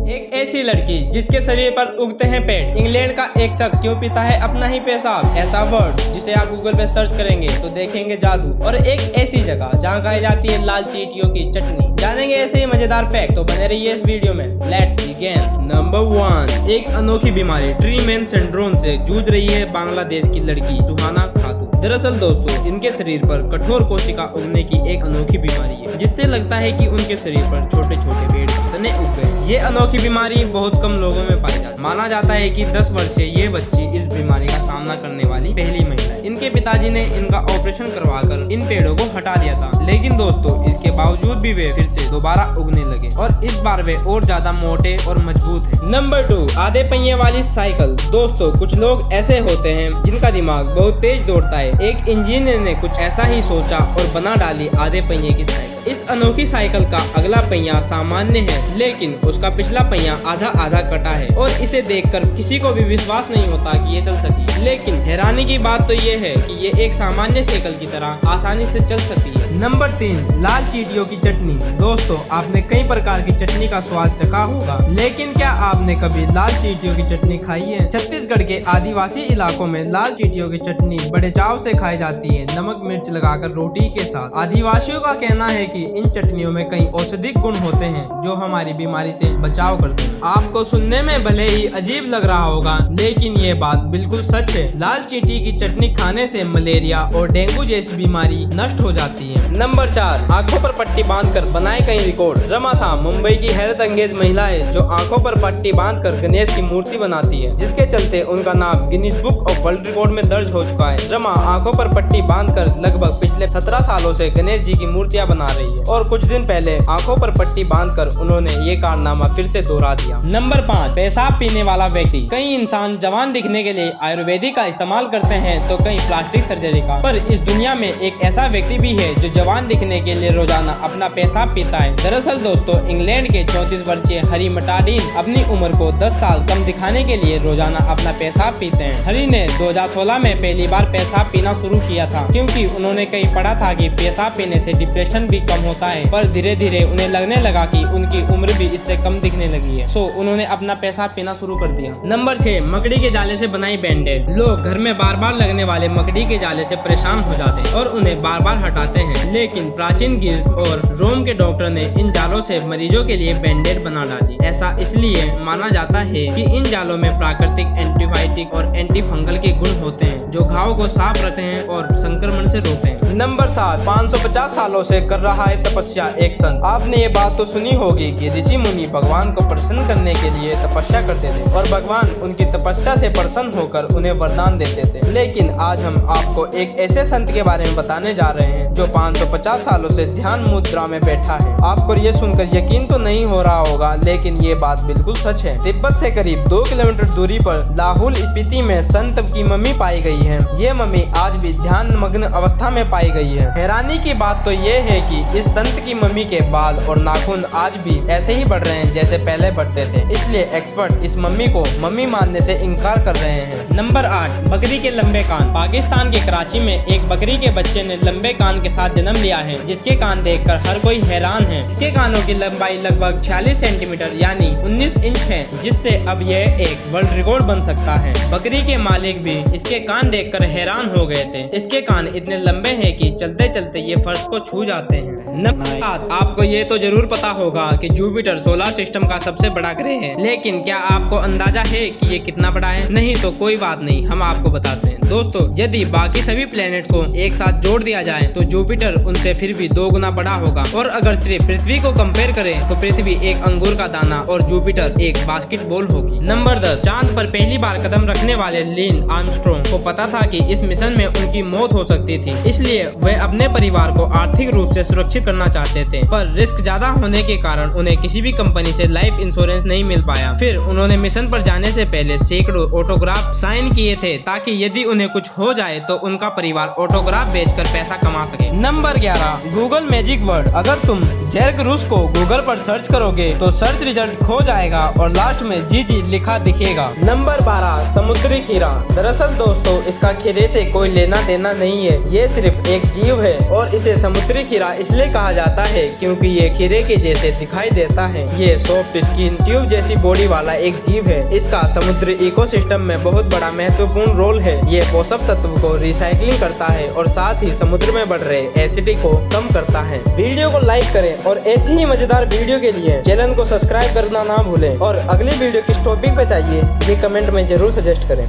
एक ऐसी लड़की जिसके शरीर पर उगते हैं पेड़। इंग्लैंड का एक शख्स क्यों पीता है अपना ही पेशाब। ऐसा वर्ड जिसे आप गूगल पे सर्च करेंगे तो देखेंगे जादू। और एक ऐसी जगह जहाँ खाई जाती है लाल चींटियों की चटनी। जानेंगे ऐसे ही मजेदार फैक्ट, तो बने रहिए इस वीडियो में। Let's begin. नंबर 1, एक अनोखी बीमारी ट्री मैन सिंड्रोम से जूझ रही है बांग्लादेश की लड़की सुहाना खातून। दरअसल दोस्तों, इनके शरीर पर कठोर कोशिका उगने की एक अनोखी बीमारी है, जिससे लगता है कि उनके शरीर पर छोटे छोटे पेड़ तने उग गए। ये अनोखी बीमारी बहुत कम लोगों में पाई जाती है। माना जाता है कि 10 वर्षीय ये बच्ची इस बीमारी का सामना करने वाली पहली महिला है। इनके पिताजी ने इनका ऑपरेशन करवाकर इन पेड़ों को हटा दिया था, लेकिन दोस्तों इसके बावजूद भी वे फिर से दोबारा उगने लगे और इस बार वे और ज्यादा मोटे और मजबूत हैं। नंबर 2, आधे पहिए वाली साइकिल। दोस्तों कुछ लोग ऐसे होते हैं जिनका दिमाग बहुत तेज दौड़ता है। एक इंजीनियर ने कुछ ऐसा ही सोचा और बना डाली आधे पहिए की साइकिल। इस अनोखी साइकिल का अगला पहिया सामान्य है, लेकिन उसका पिछला पहिया आधा आधा कटा है और इसे देखकर किसी को भी विश्वास नहीं होता कि ये चल सकी। लेकिन हैरानी की बात तो ये है कि ये एक सामान्य साइकिल की तरह आसानी से चल सकती है। नंबर 3, लाल चींटियों की चटनी। दोस्तों आपने कई प्रकार की चटनी का स्वाद चखा होगा, लेकिन क्या आपने कभी लाल चींटियों की चटनी खाई है? छत्तीसगढ़ के आदिवासी इलाकों में लाल चींटियों की चटनी बड़े चाव से खाई जाती है, नमक मिर्च लगाकर रोटी के साथ। आदिवासियों का कहना है कि इन चटनियों में कई औषधिक गुण होते हैं जो हमारी बीमारी से बचाव करते हैं। आपको सुनने में भले ही अजीब लग रहा होगा, लेकिन ये बात बिल्कुल सच है। लाल चींटी की चटनी खाने से मलेरिया और डेंगू जैसी बीमारी नष्ट हो जाती है। नंबर 4, आंखों पर पट्टी बांधकर बनाए कई रिकॉर्ड। रमा शाह मुंबई की हैरत अंगेज महिला है जो आंखों पर पट्टी बांधकर गणेश की मूर्ति बनाती है, जिसके चलते उनका नाम Guinness book of world record में दर्ज हो चुका है। रमा आंखों पर पट्टी बांधकर लगभग पिछले 17 सालों से गणेश जी की मूर्तियां बना रही है और कुछ दिन पहले आंखों पर पट्टी बांधकर उन्होंने ये कारनामा फिर से दोहरा दिया। नंबर 5, पेशाब पीने वाला व्यक्ति। कई इंसान जवान दिखने के लिए आयुर्वेदिक का इस्तेमाल करते हैं तो कई प्लास्टिक सर्जरी का, पर इस दुनिया में एक ऐसा व्यक्ति भी है जो जवान दिखने के लिए रोजाना अपना पेशाब पीता है। दरअसल दोस्तों इंग्लैंड के 34 वर्षीय हरी मटाडीन अपनी उम्र को 10 साल कम दिखाने के लिए रोजाना अपना पेशाब पीते हैं। हरी ने 2016 में पहली बार पेशाब पीना शुरू किया था, क्योंकि उन्होंने कहीं पढ़ा था कि पेशाब पीने से डिप्रेशन भी कम होता है, पर धीरे धीरे उन्हें लगने लगा कि उनकी उम्र भी इससे कम दिखने लगी है, सो उन्होंने अपना पेशाब पीना शुरू कर दिया। नंबर 6, मकड़ी के जाले से बनाई बैंडेज। लोग घर में बार बार लगने वाले मकड़ी के जाले से परेशान हो जाते हैं और उन्हें बार बार हटाते हैं, लेकिन प्राचीन ग्रीस और रोम के डॉक्टर ने इन जालों से मरीजों के लिए बैंडेज बना डाली। ऐसा इसलिए माना जाता है कि इन जालों में प्राकृतिक एंटीबायोटिक और एंटी फंगल के गुण होते हैं जो घाव को साफ रखते हैं और संक्रमण से रोकते हैं। नंबर 7, 550 सालों से कर रहा है तपस्या एक संत। आपने ये बात तो सुनी होगी कि ऋषि मुनि भगवान को प्रसन्न करने के लिए तपस्या करते थे और भगवान उनकी तपस्या से प्रसन्न होकर उन्हें वरदान देते थे। लेकिन आज हम आपको एक ऐसे संत के बारे में बताने जा रहे हैं जो 550 सालों से ध्यान मुद्रा में बैठा है। आपको ये सुनकर यकीन तो नहीं हो रहा होगा, लेकिन ये बात बिल्कुल सच है। तिब्बत से करीब 2 किलोमीटर दूरी पर लाहौल स्पीति में संत की मम्मी पाई गई है। ये मम्मी आज भी ध्यान मग्न अवस्था में पाई गई है। हैरानी की बात तो ये है कि इस संत की मम्मी के बाल और नाखून आज भी ऐसे ही बढ़ रहे हैं जैसे पहले बढ़ते थे, इसलिए एक्सपर्ट इस मम्मी को मम्मी मानने से इनकार कर रहे हैं। नंबर 8, बकरी के लंबे कान। पाकिस्तान के कराची में एक बकरी के बच्चे ने लंबे कान के साथ जन्म लिया है, जिसके कान देखकर हर कोई हैरान है। इसके कानों की लंबाई लगभग 46 सेंटीमीटर यानी 19 इंच है, जिससे अब यह एक वर्ल्ड रिकॉर्ड बन सकता है। बकरी के मालिक भी इसके कान देखकर हैरान हो गए थे। इसके कान इतने लंबे हैं कि चलते चलते ये फर्श को छू जाते हैं। नंबर 7, आपको ये तो जरूर पता होगा कि जुपिटर सोलर सिस्टम का सबसे बड़ा ग्रह है, लेकिन क्या आपको अंदाजा है कि ये कितना बड़ा है? नहीं तो कोई बात नहीं, हम आपको बताते हैं। दोस्तों यदि बाकी सभी प्लैनेट्स को एक साथ जोड़ दिया जाए तो जुपिटर उनसे फिर भी 2 गुना बड़ा होगा, और अगर सिर्फ पृथ्वी को कंपेयर करें तो पृथ्वी एक अंगूर का दाना और जुपिटर एक बास्केटबॉल होगी। नंबर 10, चांद पर पहली बार कदम रखने वाले नील आर्मस्ट्रॉन्ग को पता था कि इस मिशन में उनकी मौत हो सकती थी, इसलिए वे अपने परिवार को आर्थिक रूप से सुरक्षित करना चाहते थे, पर रिस्क ज्यादा होने के कारण उन्हें किसी भी कंपनी से लाइफ इंश्योरेंस नहीं मिल पाया। फिर उन्होंने मिशन पर जाने से पहले सैकड़ों ऑटोग्राफ साइन किए थे, ताकि यदि उन्हें कुछ हो जाए तो उनका परिवार ऑटोग्राफ बेचकर पैसा कमा सके। Number 11, Google magic word. अगर तुम जैक रूस को गूगल पर सर्च करोगे तो सर्च रिजल्ट खो जाएगा और लास्ट में जी लिखा दिखेगा। नंबर 12, समुद्री खीरा। दरअसल दोस्तों इसका खीरे से कोई लेना देना नहीं है, ये सिर्फ एक जीव है और इसे समुद्री खीरा इसलिए इसलिए कहा जाता है क्योंकि ये खीरे के जैसे दिखाई देता है। ये सॉफ्ट स्किन ट्यूब जैसी बॉडी वाला एक जीव है। इसका समुद्री इकोसिस्टम में बहुत बड़ा महत्वपूर्ण रोल है। ये पोषक तत्व को रिसाइकलिंग करता है और साथ ही समुद्र में बढ़ रहे एसिडिटी को कम करता है। वीडियो को लाइक करें और ऐसी ही मजेदार वीडियो के लिए चैनल को सब्सक्राइब करना ना भूलें। और अगली वीडियो किस टॉपिक पे चाहिए ये कमेंट में जरूर सजेस्ट करें।